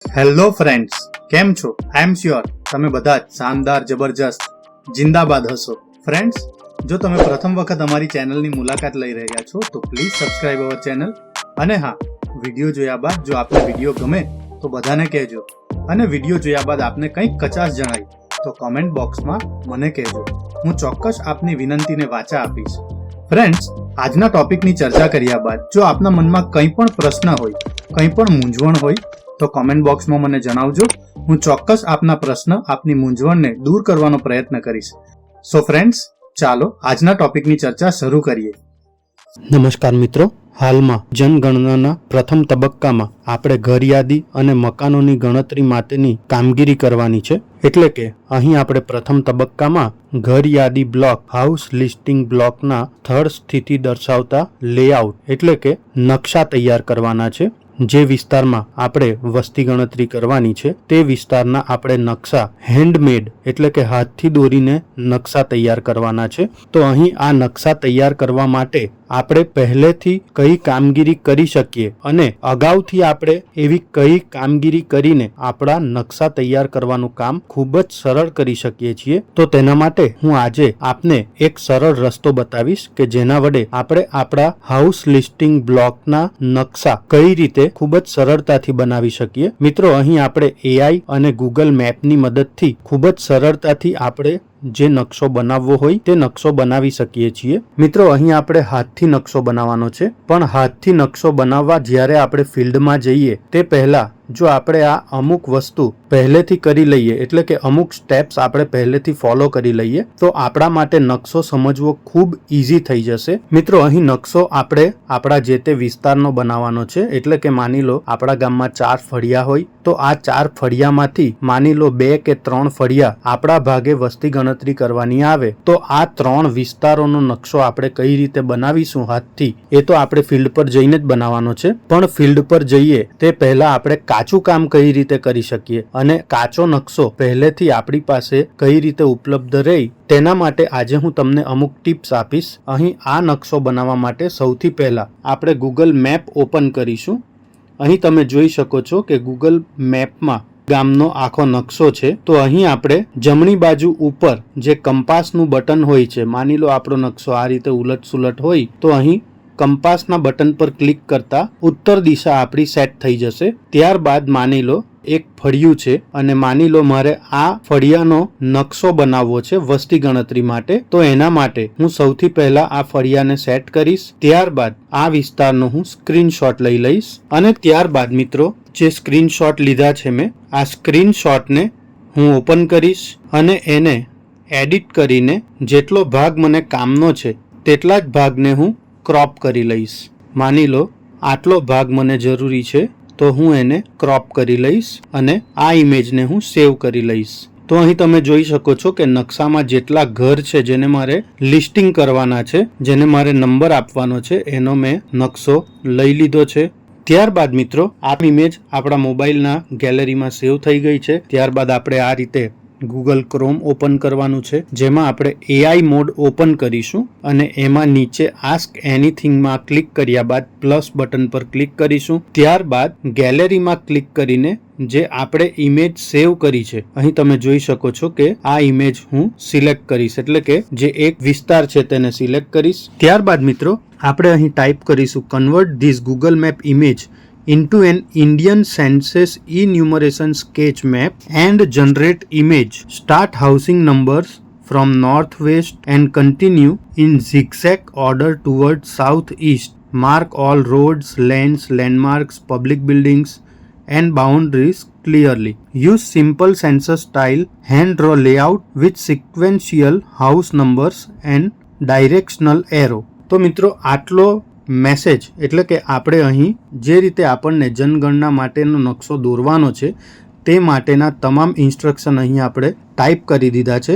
Hello friends, કેમ છો? આઈ am sure તમે બધા જ શાનદાર, જબરજસ્ત, જિંદાબાદ હશો. ફ્રેન્ડ્સ, જો તમે પ્રથમ વખત અમારી ચેનલની મુલાકાત લઈ રહ્યા છો તો પ્લીઝ સબસ્ક્રાઇબ અવર ચેનલ. અને હા, વિડીયો જોયા બાદ જો આપને વિડીયો ગમે તો બધાને કહેજો, અને વિડીયો જોયા બાદ આપને કંઈક કચાશ જણાય તો કોમેન્ટ બોક્સમાં મને કહેજો. હું ચોક્કસ આપની વિનંતીને વાચા આપીશ. ફ્રેન્ડ્સ, આજના ટોપિકની ચર્ચા કર્યા બાદ જો આપના મનમાં કંઈ પણ પ્રશ્ન હોય, કંઈ પણ મૂંઝવણ હોય તો કોમેન્ટ બોક્સમાં મને જણાવજો. હું ચોક્કસ આપના પ્રશ્ન, આપની મૂંઝવણને દૂર કરવાનો પ્રયત્ન કરીશ. સો ફ્રેન્ડ્સ, ચાલો આજના ટોપિકની ચર્ચા શરૂ કરીએ. નમસ્કાર મિત્રો, હાલમાં જનગણનાના પ્રથમ તબક્કામાં આપણે ઘર યાદી અને મકાનોની ગણતરી માટેની કામગીરી કરવાની છે. એટલે કે અહીં આપણે પ્રથમ તબક્કામાં ઘર યાદી બ્લોક, હાઉસ લિસ્ટિંગ બ્લોકના સ્થળ સ્થિતિ દર્શાવતા લેઆઉટ એટલે કે નકશા તૈયાર કરવાના છે. જે વિસ્તારમાં આપણે વસ્તી ગણતરી કરવાની છે તે વિસ્તારના આપણે નકશા હેન્ડમેડ એટલે કે હાથથી દોરીને નકશા તૈયાર કરવાના છે. તો અહીં આ નકશા તૈયાર કરવા માટે આપણે પહેલેથી કઈ કામગીરી કરી શકીએ અને અગાઉથી આપણે એવી કઈ કામગીરી કરીને આપણા નકશા તૈયાર કરવાનું કામ ખૂબ જ સરળ કરી શકીએ છીએ. તો તેના માટે હું આજે આપને એક સરળ રસ્તો બતાવીશ કે જેના વડે આપણે આપણા હાઉસ લિસ્ટિંગ બ્લોકના નકશા કઈ રીતે ખૂબ જ સરળતાથી બનાવી શકીએ. મિત્રો, અહીં આપણે AI અને Google મેપની મદદથી ખૂબ જ સરળતાથી આપણે જે નકશો બનાવવો હોય તે નકશો બનાવી શકીએ છીએ. મિત્રો, અહીં આપણે હાથથી નકશો બનાવવાનો છે, પણ હાથથી નકશો બનાવવા જ્યારે આપણે ફિલ્ડમાં જઈએ તે પહેલા જો આપણે આ અમુક વસ્તુ પહેલેથી કરી લઈએ એટલે કે અમુક સ્ટેપ્સ આપણે પહેલેથી ફોલો કરી લઈએ તો આપણા માટે નકશો સમજવો ખૂબ ઈઝી થઈ જશે. મિત્રો, અહીં નકશો આપણે આપણા જે તે વિસ્તારનો બનાવવાનો છે. એટલે કે માની લો આપણા ગામમાં 4 ફળિયા હોય તો આ 4 ફળિયામાંથી માની લો 2 કે 3 ફળિયા આપણા ભાગે વસ્તી ગણતરી કરવાની આવે તો આ 3 વિસ્તારોનો નકશો આપણે કઈ રીતે બનાવીશું હાથથી એ તો આપણે ફિલ્ડ પર જઈને જ બનાવવાનો છે. પણ ફિલ્ડ પર જઈએ તે પહેલા આપણે કાચું કામ કઈ રીતે કરી શકીએ અને કાચો નકશો પહેલેથી આપણી પાસે કઈ રીતે ઉપલબ્ધ રહે તેના માટે આજે હું તમને અમુક ટિપ્સ આપીશ. અહીં આ નકશો બનાવવા માટે સૌથી પહેલા આપણે Google મેપ ઓપન કરીશું. અહીં તમે જોઈ શકો છો કે Google મેપમાં ગામનો આખો નકશો છે. તો અહીં આપણે જમણી બાજુ ઉપર જે કંપાસનું બટન હોય છે, માની લો આપણો નકશો આ રીતે ઉલટ સુલટ હોય તો અહીં કંપાસના બટન પર ક્લિક કરતા ઉત્તર દિશા આપણી સેટ થઈ જશે. ત્યારબાદ માની લો એક ફળિયું છે અને માની લો મારે આ ફળિયાનો નકશો બનાવવો છે વસ્તી ગણતરી માટે. તો એના માટે હું સૌથી પહેલા આ ફળિયાને સેટ કરીશ. ત્યારબાદ આ વિસ્તારનો હું સ્ક્રીનશોટ લઈ લઈશ અને ત્યારબાદ મિત્રો જે સ્ક્રીનશોટ લીધા છે મેં આ સ્ક્રીનશોટને હું ઓપન કરીશ અને એને એડિટ કરીને જેટલો ભાગ મને કામનો છે તેટલા જ ભાગને હું ક્રોપ કરી લઈશ. માની લો આટલો ભાગ મને જરૂરી છે તો હું એને ક્રોપ કરી લઈશ અને આ ઇમેજને હું સેવ કરી લઈશ. તો અહીં તમે જોઈ શકો છો કે નકશામાં જેટલા ઘર છે જેને મારે લિસ્ટિંગ કરવાના છે, જેને મારે નંબર આપવાનો છે, એનો મેં નકશો લઈ લીધો છે. ત્યારબાદ મિત્રો આ ઇમેજ આપણા મોબાઈલના ગેલેરીમાં સેવ થઈ ગઈ છે. ત્યારબાદ આપણે આ રીતે Google Chrome ઓપન કરવાનું છે, જેમાં આપણે AI મોડ ઓપન કરીશું અને એમાં નીચે આસ્ક એનીથિંગમાં ક્લિક કર્યા બાદ પ્લસ બટન પર ક્લિક કરીશું. ત્યારબાદ ગેલેરીમાં ક્લિક કરીને જે આપણે ઇમેજ સેવ કરી છે અહીં તમે જોઈ શકો છો કે આ ઇમેજ હું સિલેક્ટ કરીશ એટલે કે જે એક વિસ્તાર છે તેને સિલેક્ટ કરીશ. ત્યારબાદ મિત્રો આપણે અહીં ટાઈપ કરીશું convert this Google map image into an Indian census enumeration sketch map and generate image. Start housing numbers from northwest and continue in zigzag order towards southeast. Mark all roads, lanes, landmarks, public buildings and boundaries clearly. Use simple census style hand draw layout with sequential house numbers and directional arrow. તો મિત્રો આટલો message એટલે કે આપણે અહીં જે રીતે આપણને જનગણના માટેનો નકશો દોરવાનો છે તે માટેના તમામ ઇન્સ્ટ્રક્શન અહીં આપણે ટાઈપ કરી દીધા છે.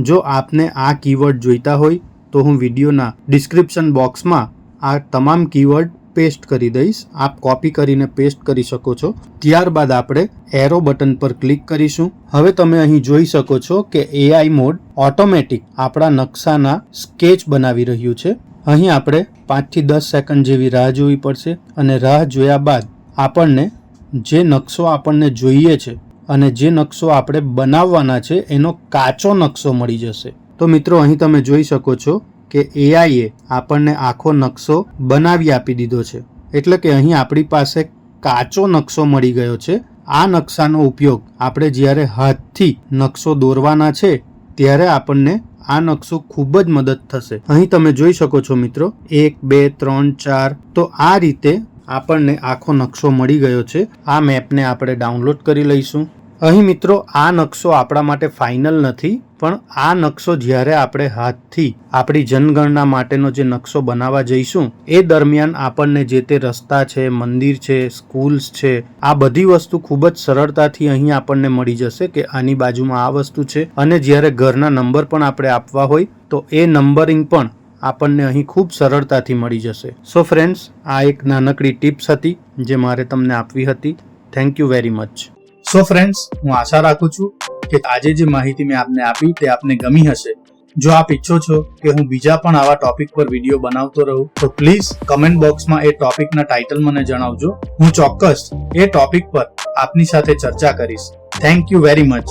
જો આપને આ કીવર્ડ જોઈતા હોય તો હું વિડીયોના ડિસ્ક્રિપ્શન બોક્સમાં આ તમામ કીવર્ડ પેસ્ટ કરી દઈશ. આપ કોપી કરીને પેસ્ટ કરી શકો છો. ત્યારબાદ આપણે એરો બટન પર ક્લિક કરીશું. હવે તમે અહીં જોઈ શકો છો કે AI મોડ ઓટોમેટિક આપણા નકશાના સ્કેચ બનાવી રહ્યું છે. અહીં આપણે 5 થી 10 સેકન્ડ જેવી રાહ જોવી પડશે અને રાહ જોયા બાદ આપણને જે નકશો આપણને જોઈએ છે અને જે નકશો આપણે બનાવવાના છે એનો કાચો નકશો મળી જશે. તો મિત્રો અહીં તમે જોઈ શકો છો કે એઆઈએ આપણને આખો નકશો બનાવી આપી દીધો છે. એટલે કે અહીં આપણી પાસે કાચો નકશો મળી ગયો છે. આ નકશાનો ઉપયોગ આપણે જ્યારે હાથથી નકશો દોરવાના છે ત્યારે આપણને આ નકશો ખૂબ જ મદદ થશે. અહીં તમે જોઈ શકો છો મિત્રો 1 2 3 4. તો આ રીતે આપણને આખો નકશો મળી ગયો છે. આ મેપને આપણે ડાઉનલોડ કરી લઈશું. અહીં મિત્રો આ નકશો આપણા માટે ફાઇનલ નથી, પણ આ નકશો જ્યારે આપણે હાથથી આપણી જનગણના માટેનો જે નકશો બનાવવા જઈશું એ દરમિયાન આપણને જે તે રસ્તા છે, મંદિર છે, સ્કૂલ્સ છે, આ બધી વસ્તુ ખૂબ જ સરળતાથી અહીં આપણને મળી જશે કે આની બાજુમાં આ વસ્તુ છે. અને જ્યારે ઘરના નંબર પણ આપણે આપવા હોય તો એ નંબરિંગ પણ આપણને અહીં ખૂબ સરળતાથી મળી જશે. સો ફ્રેન્ડ્સ, આ એક નાનકડી ટિપ્સ હતી જે મારે તમને આપવી હતી. Thank you very much. So friends, હું આશા રાખું છું કે આજે જે માહિતી મેં આપને આપી તે આપને ગમી હશે. જો આપ ઈચ્છો છો કે હું બીજા પણ આવા ટોપિક પર વિડીયો બનાવતો રહું તો પ્લીઝ કમેન્ટ બોક્સમાં એ ટોપિકના ટાઇટલ મને જણાવજો. હું ચોક્કસ એ ટોપિક પર આપની સાથે ચર્ચા કરીશ. Thank you very much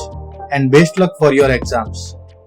and best luck for your exams.